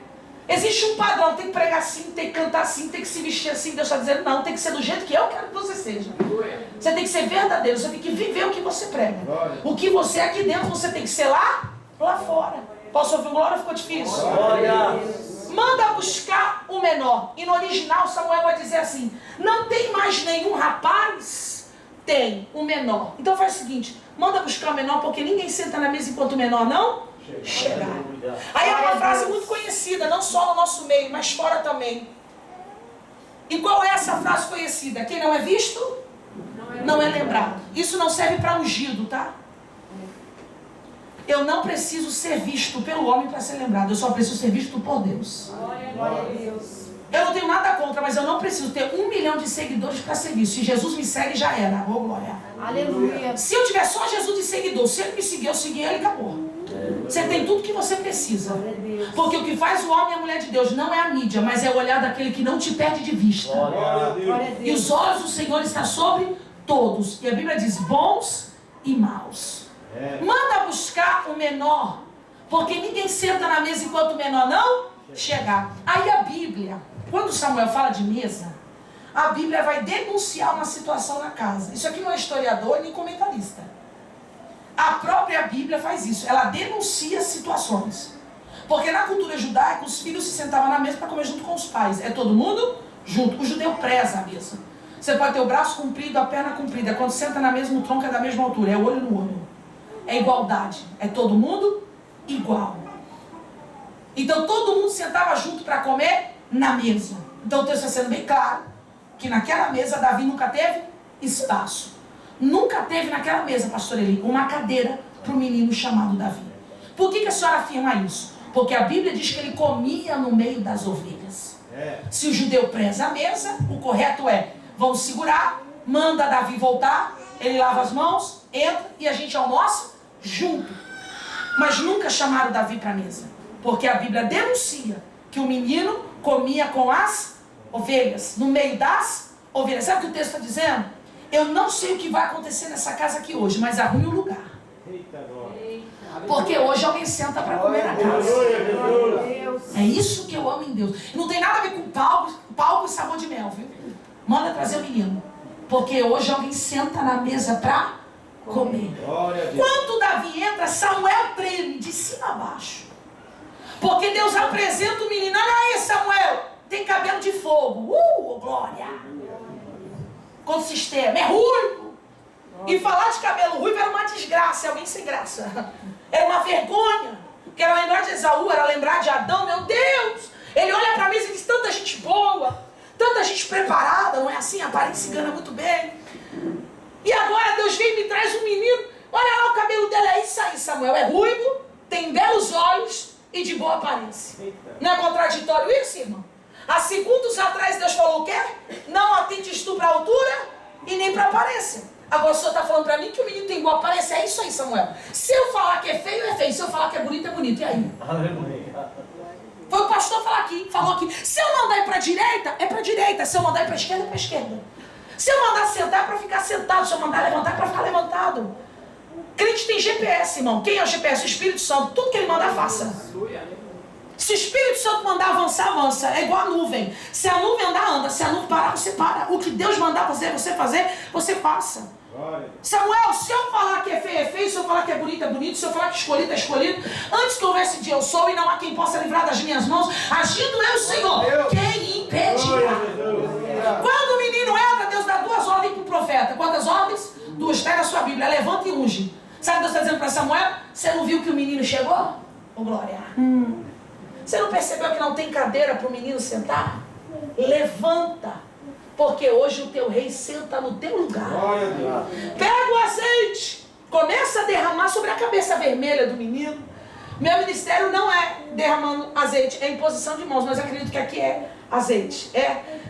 Existe um padrão, tem que pregar assim, tem que cantar assim, tem que se vestir assim. Deus está dizendo, não, tem que ser do jeito que eu quero que você seja. Você tem que ser verdadeiro, você tem que viver o que você prega. O que você é aqui dentro, você tem que ser lá fora. Posso ouvir glória? Ficou difícil? Manda buscar o menor. E no original Samuel vai dizer assim, não tem mais nenhum rapaz? Tem, o menor. Então faz o seguinte, manda buscar o menor, porque ninguém senta na mesa enquanto o menor não chegar. Aí é uma frase muito conhecida, não só no nosso meio, mas fora também. E qual é essa frase conhecida? Quem não é visto, não é lembrado. Isso não serve para ungido, tá? Eu não preciso ser visto pelo homem para ser lembrado. Eu só preciso ser visto por Deus. Glória a Deus. Eu não tenho nada contra, mas eu não preciso ter 1 milhão de seguidores para ser visto. Se Jesus me segue, já era. Oh, glória. Aleluia. Se eu tiver só Jesus de seguidor, se ele me seguir, eu segui ele e acabou. Você tem tudo que você precisa. Porque o que faz o homem e a mulher de Deus não é a mídia, mas é o olhar daquele que não te perde de vista. E os olhos do Senhor estão sobre todos. E a Bíblia diz bons e maus. Manda buscar o menor, porque ninguém senta na mesa enquanto o menor não chegar. Aí a Bíblia, quando Samuel fala de mesa, a Bíblia vai denunciar uma situação na casa. Isso aqui não é historiador nem comentarista. A própria Bíblia faz isso. Ela denuncia situações. Porque na cultura judaica, os filhos se sentavam na mesa para comer junto com os pais. É todo mundo junto. O judeu preza a mesa. Você pode ter o braço comprido, a perna comprida. Quando senta na mesa, o tronco é da mesma altura. É olho no olho. É igualdade. É todo mundo igual. Então todo mundo sentava junto para comer na mesa. Então o texto está sendo bem claro que naquela mesa Davi nunca teve espaço. Nunca teve naquela mesa, pastor Eli, uma cadeira para o menino chamado Davi. Por que a senhora afirma isso? Porque a Bíblia diz que ele comia no meio das ovelhas. Se o judeu preza a mesa, o correto é, vamos segurar, manda Davi voltar, ele lava as mãos, entra e a gente almoça junto. Mas nunca chamaram Davi para a mesa. Porque a Bíblia denuncia que o menino comia com as ovelhas, no meio das ovelhas. Sabe o que o texto está dizendo? Eu não sei o que vai acontecer nessa casa aqui hoje, mas arrume o lugar. Porque hoje alguém senta para comer na casa. É isso que eu amo em Deus. Não tem nada a ver com palco e sabor de mel, viu? Manda trazer o menino. Porque hoje alguém senta na mesa para comer. Quando Davi entra, Samuel treme de cima a baixo. Porque Deus apresenta o menino. Olha aí, Samuel, tem cabelo de fogo. Glória. Com o sistema, é ruivo. E falar de cabelo ruivo era uma desgraça, é alguém sem graça. Era uma vergonha. Que era lembrar de Esaú, era lembrar de Adão, meu Deus! Ele olha para mim e diz, tanta gente boa, tanta gente preparada, não é assim? A aparência engana muito bem. E agora Deus vem e me traz um menino, olha lá o cabelo dele, é isso aí, Samuel, é ruivo, tem belos olhos e de boa aparência. Não é contraditório isso, irmão? Há segundos atrás Deus falou o quê? Não atendes tu para a altura e nem para a aparência. Agora o Senhor está falando para mim que o menino tem boa aparência, é isso aí, Samuel. Se eu falar que é feio, é feio. Se eu falar que é bonito, é bonito. E aí? Foi o pastor falou aqui. Se eu mandar ir para a direita, é para a direita. Se eu mandar ir para a esquerda, é para a esquerda. Se eu mandar sentar, é para ficar sentado. Se eu mandar levantar, é para ficar levantado. Crente tem GPS, irmão. Quem é o GPS? O Espírito Santo. Tudo que ele mandar, faça. Se o Espírito Santo mandar avançar, avança. É igual a nuvem. Se a nuvem andar, anda. Se a nuvem parar, você para. O que Deus mandar você fazer, você faça. Samuel, se eu falar que é feio, é feio. Se eu falar que é bonito, é bonito. Se eu falar que é escolhido, é escolhido. Antes que houvesse dia, eu sou, e não há quem possa livrar das minhas mãos. Agindo eu, Senhor, quem impedirá? Quando o menino entra, Deus dá 2 ordens para o profeta. Quantas ordens? 2. Está na sua Bíblia. Levanta e unge. Sabe o que Deus está dizendo para Samuel? Você não viu que o menino chegou? Ô, glória. Você não percebeu que não tem cadeira para o menino sentar? Levanta. Porque hoje o teu rei senta no teu lugar. Pega o azeite. Começa a derramar sobre a cabeça vermelha do menino. Meu ministério não é derramando azeite. É imposição de mãos. Mas eu acredito que aqui é azeite.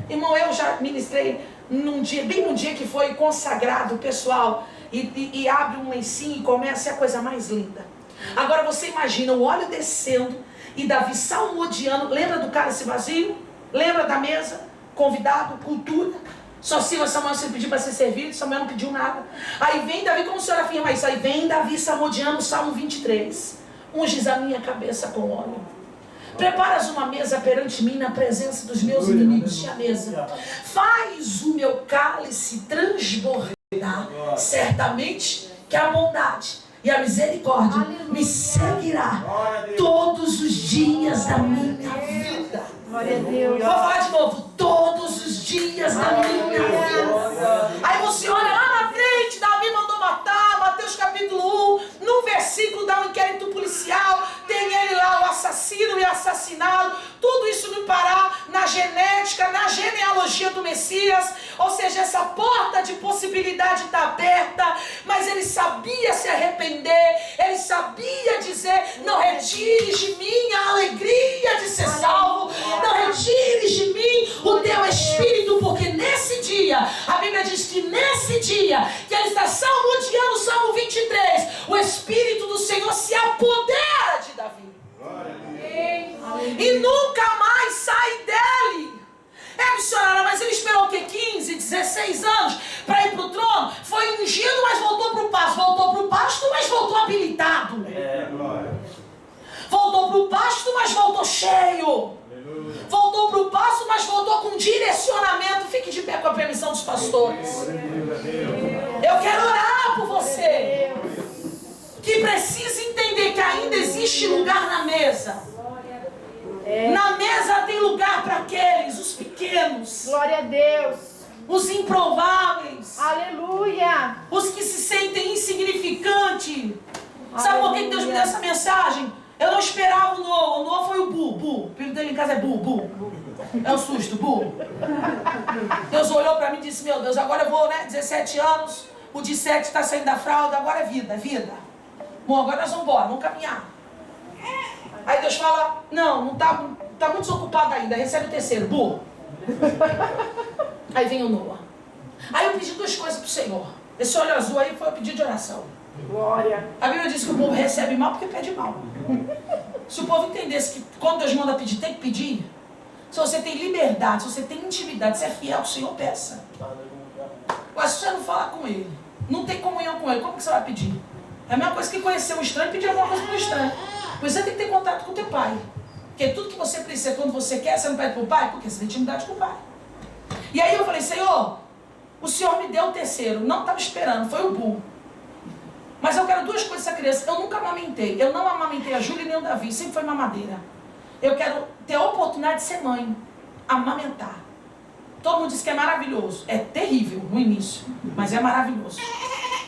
Irmão, eu já ministrei num dia, bem num dia que foi consagrado, pessoal. E abre um lencinho e começa a coisa mais linda. Agora você imagina o óleo descendo e Davi salmodiando. Lembra do cálice vazio? Lembra da mesa? Convidado, cultura. Só se Samuel se pediu para ser servido, Samuel não pediu nada. Aí vem Davi, como o senhor afirma isso? Aí vem Davi salmodiando o Salmo 23. Unges a minha cabeça com óleo. Preparas uma mesa perante mim na presença dos meus inimigos. Tinha mesa. Faz o meu cálice transbordar. Certamente que a bondade e a misericórdia me seguirá todos os dias da minha vida. Glória a Deus. Vou falar de novo. Todos os dias da minha vida. Aí você olha lá na frente, Davi mandou matar, Mateus capítulo 1, num versículo dá um inquérito policial, tem ele lá, o assassino e assassinado, tudo isso me parar na genética, na genealogia do Messias, ou seja, essa porta de possibilidade está aberta, mas ele sabia se arrepender, ele sabia dizer, não retires de mim a alegria de ser salvo, não retires de mim o teu espírito, porque nesse dia, a Bíblia diz que nesse dia, que ele está salmodiando o Salmo 23, o Espírito do Senhor se apodera de Davi. E nunca mais sai dele. Missionária, mas ele esperou o quê? 15, 16 anos para ir para o trono? Foi ungido, mas voltou para o pasto. Voltou para o pasto, mas voltou habilitado. Voltou para o pasto, mas voltou cheio. Voltou para o pasto, mas voltou com direcionamento. Fique de pé com a permissão dos pastores. Eu quero orar por você que precisa entender que ainda existe lugar na mesa. Na mesa tem lugar para aqueles, os pequenos. Glória a Deus. Os improváveis. Aleluia. Os que se sentem insignificantes. Sabe por que Deus me deu essa mensagem? Eu não esperava o Noah. O Noah foi o Bu. O filho dele em casa é Bu. É o susto, Bu. Deus olhou para mim e disse, meu Deus, agora eu vou, 17 anos. O de 7 está saindo da fralda, agora é vida. Bom, agora nós vamos embora, vamos caminhar. Aí Deus fala, não tá muito desocupado ainda, recebe o terceiro, Bu. Aí vem o Noah. Aí eu pedi 2 coisas para o Senhor. Esse olho azul aí foi o pedido de oração. Glória. A Bíblia diz que o povo recebe mal porque pede mal. Se o povo entendesse que quando Deus manda pedir, tem que pedir. Se você tem liberdade, se você tem intimidade, se é fiel ao Senhor, peça. Mas se você não falar com Ele, não tem comunhão com Ele, como que você vai pedir? É a mesma coisa que conhecer um estranho e pedir alguma coisa para um estranho. Pois você tem que ter contato com o teu pai. Porque tudo que você precisa, quando você quer, você não pede para o pai, porque você tem intimidade com o pai. E aí eu falei, Senhor, o Senhor me deu o terceiro, não estava esperando, foi o Bu. Mas eu quero 2 coisas dessa criança. Eu nunca amamentei. Eu não amamentei a Júlia nem o Davi. Sempre foi mamadeira. Eu quero ter a oportunidade de ser mãe. Amamentar. Todo mundo diz que é maravilhoso. É terrível no início. Mas é maravilhoso.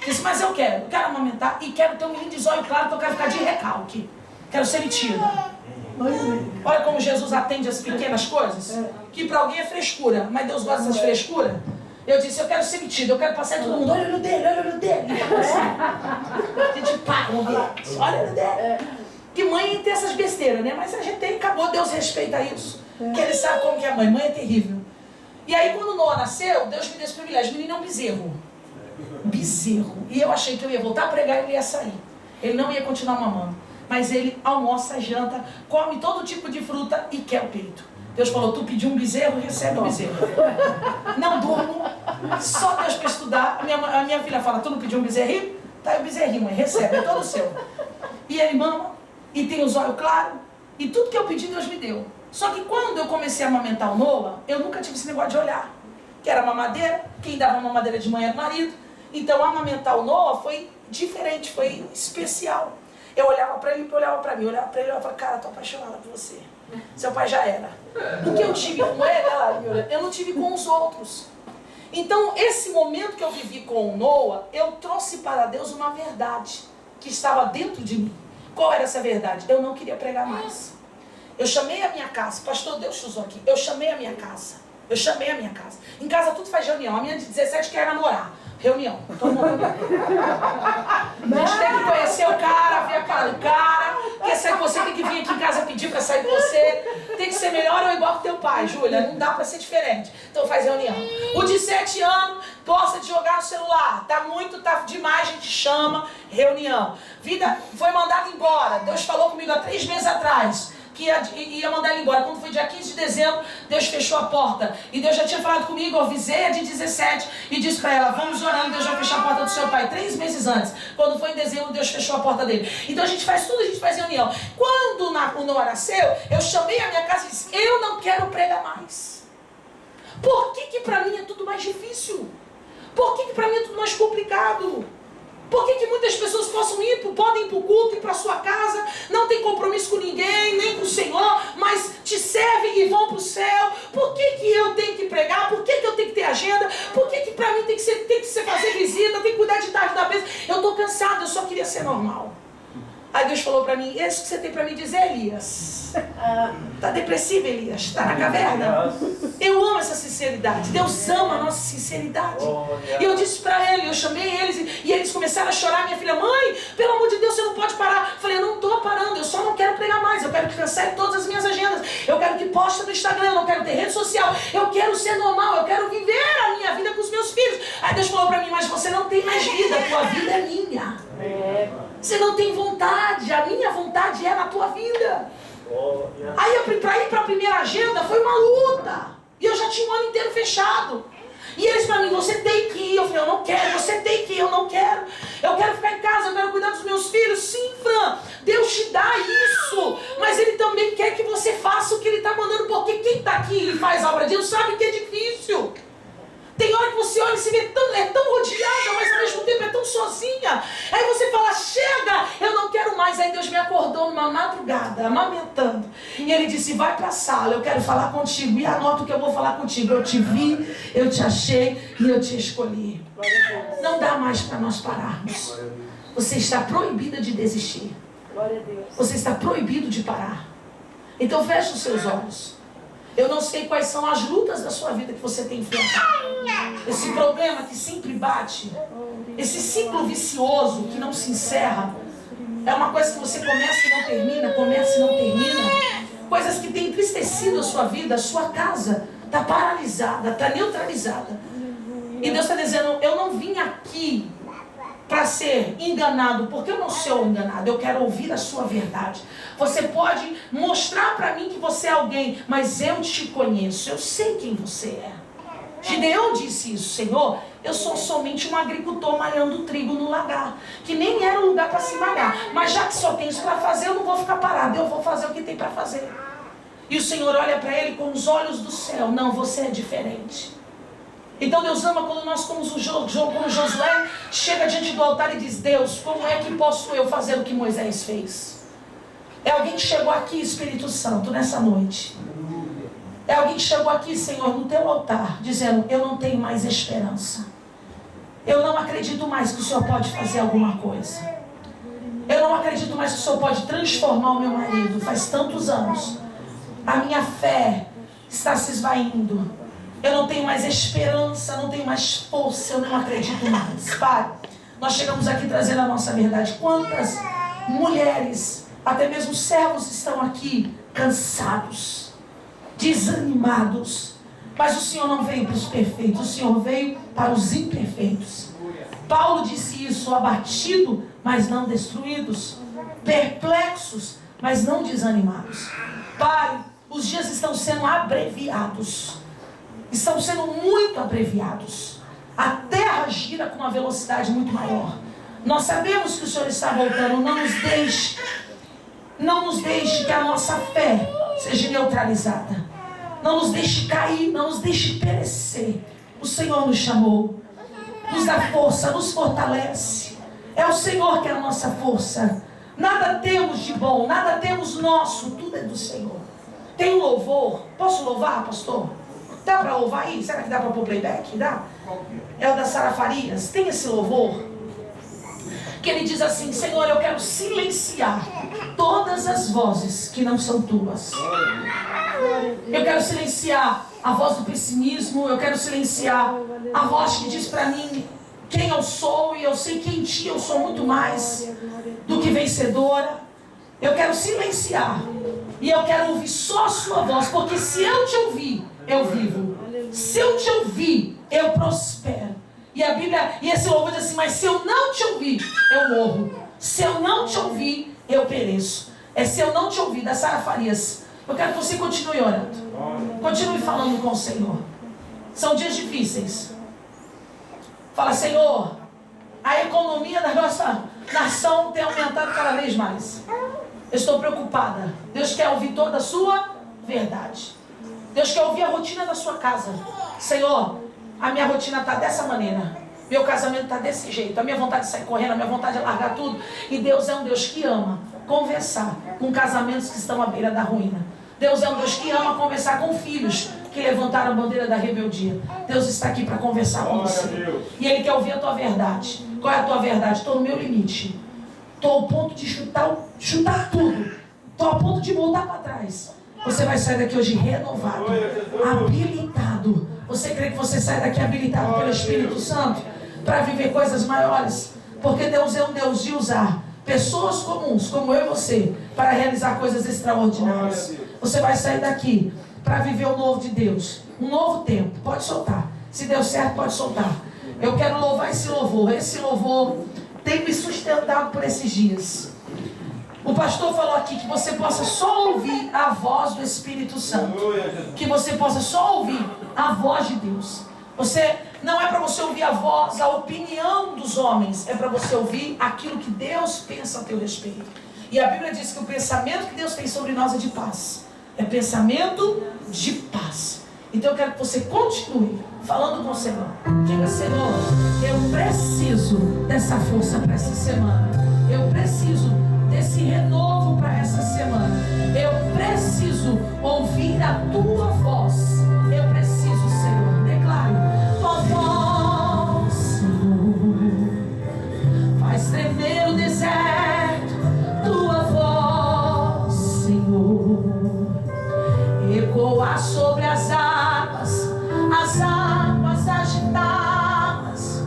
Disse, mas eu quero amamentar e quero ter um menino de zóio claro que eu quero ficar de recalque. Quero ser metida. Olha como Jesus atende as pequenas coisas. Que para alguém é frescura, mas Deus gosta dessas frescuras. Eu disse, eu quero ser metida, eu quero passar em todo mundo. Olha o olho dele, olha o olho dele. A gente para no ambiente. Olha o olho dele. Que mãe tem essas besteiras, né? Mas a gente tem, acabou, Deus respeita isso. Porque Ele sabe como que é mãe. Mãe é terrível. E aí quando Noah nasceu, Deus me deu esse privilégio. O menino é um bezerro. Um bezerro. E eu achei que eu ia voltar a pregar e ele ia sair. Ele não ia continuar mamando. Mas ele almoça, janta, come todo tipo de fruta e quer o peito. Deus falou, tu pediu um bezerro, recebe o bezerro. Não durmo, só Deus para estudar. A minha filha fala, tu não pediu um bezerrinho? Tá aí o bezerrinho, mãe, recebe, é todo seu. E ele mama, e tem os olhos claros, e tudo que eu pedi, Deus me deu. Só que quando eu comecei a amamentar o Noah, eu nunca tive esse negócio de olhar. Que era mamadeira, quem dava mamadeira de manhã era o marido. Então amamentar o Noah foi diferente, foi especial. Eu olhava para ele, ele olhava para mim, eu olhava para ele e falava, cara, tô apaixonada por você. Seu pai já era. O que eu tive com ele, eu não tive com os outros. Então, esse momento que eu vivi com o Noah, eu trouxe para Deus uma verdade que estava dentro de mim. Qual era essa verdade? Eu não queria pregar mais. Eu chamei a minha casa, pastor, Deus te usou aqui. Eu chamei a minha casa. Eu chamei a minha casa. Em casa tudo faz reunião. A minha de 17 quer namorar. Reunião. Todo mundo reunião. A gente tem que conhecer o cara, ver a cara do cara. Quer sair com você, tem que vir aqui em casa pedir pra sair com você. Tem que ser melhor ou igual que teu pai, Júlia. Não dá pra ser diferente. Então faz reunião. O de 7 anos gosta de jogar no celular. Tá demais, a gente chama. Reunião. Vida foi mandada embora. Deus falou comigo há 3 meses atrás que ia mandar ele embora. Quando foi dia 15 de dezembro, Deus fechou a porta. E Deus já tinha falado comigo, eu avisei a de 17 e disse para ela, vamos orando, Deus vai fechar a porta do seu pai. 3 meses antes. Quando foi em dezembro, Deus fechou a porta dele. Então a gente faz tudo, a gente faz reunião. Quando o Noah nasceu, eu chamei a minha casa e disse, eu não quero pregar mais. Por que para mim é tudo mais difícil? Por que para mim é tudo mais complicado? Por que muitas pessoas podem ir para o culto, ir para a sua casa, não tem compromisso com ninguém, nem com o Senhor, mas te servem e vão para o céu? Por que eu tenho que pregar? Por que eu tenho que ter agenda? Por que para mim tem que ser fazer visita, tem que cuidar de tarde da mesa? Eu estou cansado, eu só queria ser normal. Aí Deus falou para mim, é isso que você tem para me dizer, Elias? Está depressivo, Elias? Está na caverna? Eu amo essa sinceridade. Deus ama a nossa sinceridade. E eu disse para ele, eu chamei eles e eles começaram a chorar. Minha filha, mãe, pelo amor de Deus, você não pode parar. Eu falei, eu não estou parando, eu só não quero pregar mais. Eu quero que cancele todas as minhas agendas. Eu quero que poste no Instagram, eu não quero ter rede social. Eu quero ser normal, eu quero viver a minha vida com os meus filhos. Aí Deus falou para mim, mas você não tem mais vida, a tua vida é minha. Você não tem vontade, a minha vontade é na tua vida. Aí para ir para a primeira agenda foi uma luta. E eu já tinha um ano inteiro fechado. E eles para mim, você tem que ir. Eu falei, eu não quero, você tem que ir, eu não quero. Eu quero ficar em casa, eu quero cuidar dos meus filhos. Sim, Fran, Deus te dá isso. Mas Ele também quer que você faça o que Ele está mandando. Porque quem está aqui e faz a obra de Deus sabe que é difícil. Tem hora que você olha e se vê tão rodeada, mas ao mesmo tempo é tão sozinha. Aí você fala, chega, eu não quero mais. Aí Deus me acordou numa madrugada, amamentando. E Ele disse, vai para a sala, eu quero falar contigo. E anota o que eu vou falar contigo. Eu te vi, eu te achei e eu te escolhi. Não dá mais para nós pararmos. Você está proibida de desistir. Você está proibido de parar. Então feche os seus olhos. Eu não sei quais são as lutas da sua vida que você tem enfrentado. Esse problema que sempre bate. Esse ciclo vicioso que não se encerra. É uma coisa que você começa e não termina, começa e não termina. Coisas que têm entristecido a sua vida, a sua casa está paralisada, está neutralizada. E Deus está dizendo, eu não vim aqui para ser enganado, porque eu não sou enganado, eu quero ouvir a sua verdade. Você pode mostrar para mim que você é alguém, mas eu te conheço, eu sei quem você é. Gideão disse isso, Senhor, eu sou somente um agricultor malhando trigo no lagar, que nem era um lugar para se malhar, mas já que só tem isso para fazer, eu não vou ficar parado, eu vou fazer o que tem para fazer. E o Senhor olha para ele com os olhos do céu, não, você é diferente. Então Deus ama quando nós, como Josué, chega diante do altar e diz, Deus, como é que posso eu fazer o que Moisés fez? É alguém que chegou aqui, Espírito Santo, nessa noite. É alguém que chegou aqui, Senhor, no teu altar, dizendo, eu não tenho mais esperança. Eu não acredito mais que o Senhor pode fazer alguma coisa. Eu não acredito mais que o Senhor pode transformar o meu marido. Faz tantos anos. A minha fé está se esvaindo. Eu não tenho mais esperança, não tenho mais força, eu não acredito mais. Pai, nós chegamos aqui trazendo a nossa verdade. Quantas mulheres, até mesmo servos, estão aqui cansados, desanimados. Mas o Senhor não veio para os perfeitos, o Senhor veio para os imperfeitos. Paulo disse isso: abatido, mas não destruídos, perplexos, mas não desanimados. Pai, os dias estão sendo abreviados, estão sendo muito abreviados. A terra gira com uma velocidade muito maior. Nós sabemos que o Senhor está voltando. Não nos deixe que a nossa fé seja neutralizada. Não nos deixe cair, não nos deixe perecer. O Senhor nos chamou, nos dá força, nos fortalece. É o Senhor que é a nossa força. Nada temos de bom, nada temos nosso, tudo é do Senhor. Tem um louvor, posso louvar, pastor? Dá para louvar aí? Será que dá para pôr playback? Dá? É o da Sara Farias. Tem esse louvor que ele diz assim: Senhor, eu quero silenciar todas as vozes que não são tuas. Eu quero silenciar a voz do pessimismo. Eu quero silenciar a voz que diz para mim quem eu sou, e eu sei que em ti eu sou muito mais do que vencedora. Eu quero silenciar e eu quero ouvir só a sua voz, porque se eu te ouvir, eu vivo. Se eu te ouvir, eu prospero. E a Bíblia, e esse louvor diz assim: mas se eu não te ouvir, eu morro. Se eu não te ouvir, eu pereço. É se eu não te ouvir, da Sara Farias. Eu quero que você continue orando. Continue falando com o Senhor. São dias difíceis. Fala: Senhor, a economia da nossa nação tem aumentado cada vez mais. Eu estou preocupada. Deus quer ouvir toda a sua verdade. Deus quer ouvir a rotina da sua casa. Senhor, a minha rotina está dessa maneira. Meu casamento está desse jeito. A minha vontade de sair correndo, a minha vontade de largar tudo. E Deus é um Deus que ama conversar com casamentos que estão à beira da ruína. Deus é um Deus que ama conversar com filhos que levantaram a bandeira da rebeldia. Deus está aqui para conversar com você. E Ele quer ouvir a tua verdade. Qual é a tua verdade? Estou no meu limite. Estou ao ponto de chutar tudo. Estou ao ponto de voltar para trás. Você vai sair daqui hoje renovado, habilitado. Você crê que você sai daqui habilitado pelo Espírito Santo para viver coisas maiores? Porque Deus é um Deus de usar pessoas comuns, como eu e você, para realizar coisas extraordinárias. Você vai sair daqui para viver o novo de Deus. Um novo tempo. Pode soltar. Se deu certo, pode soltar. Eu quero louvar esse louvor. Esse louvor tem me sustentado por esses dias. O pastor falou aqui que você possa só ouvir a voz do Espírito Santo. Que você possa só ouvir a voz de Deus. Não é para você ouvir a voz, a opinião dos homens. É para você ouvir aquilo que Deus pensa a teu respeito. E a Bíblia diz que o pensamento que Deus tem sobre nós é de paz. É pensamento de paz. Então eu quero que você continue falando com o Senhor. Diga: Senhor, eu preciso dessa força para essa semana. Eu preciso desse renovo para essa semana. Eu preciso ouvir a tua voz. Eu preciso, Senhor. Declare: tua voz, Senhor, faz tremer o deserto. Tua voz, Senhor, ecoa sobre as águas agitadas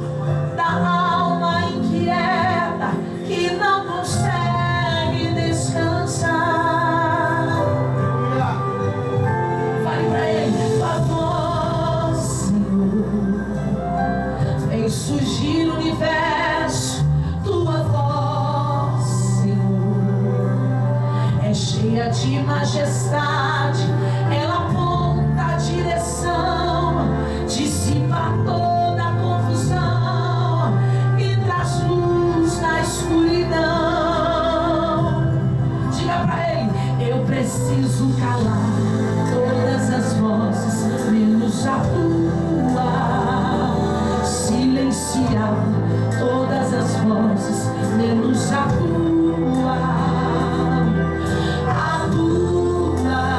da alma inquieta que não consegue descansar. Fale para ele: tua voz, Senhor, fez surgir o universo. Tua voz, Senhor, é cheia de majestade. Ela aponta a direção, dissipa toda a confusão e traz luz na escuridão. Diga para ele: eu preciso calar todas as vozes, menos a tua. Silenciar todas as vozes, menos a tua. A tua.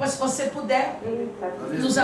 Depois, se você puder, Eita. nos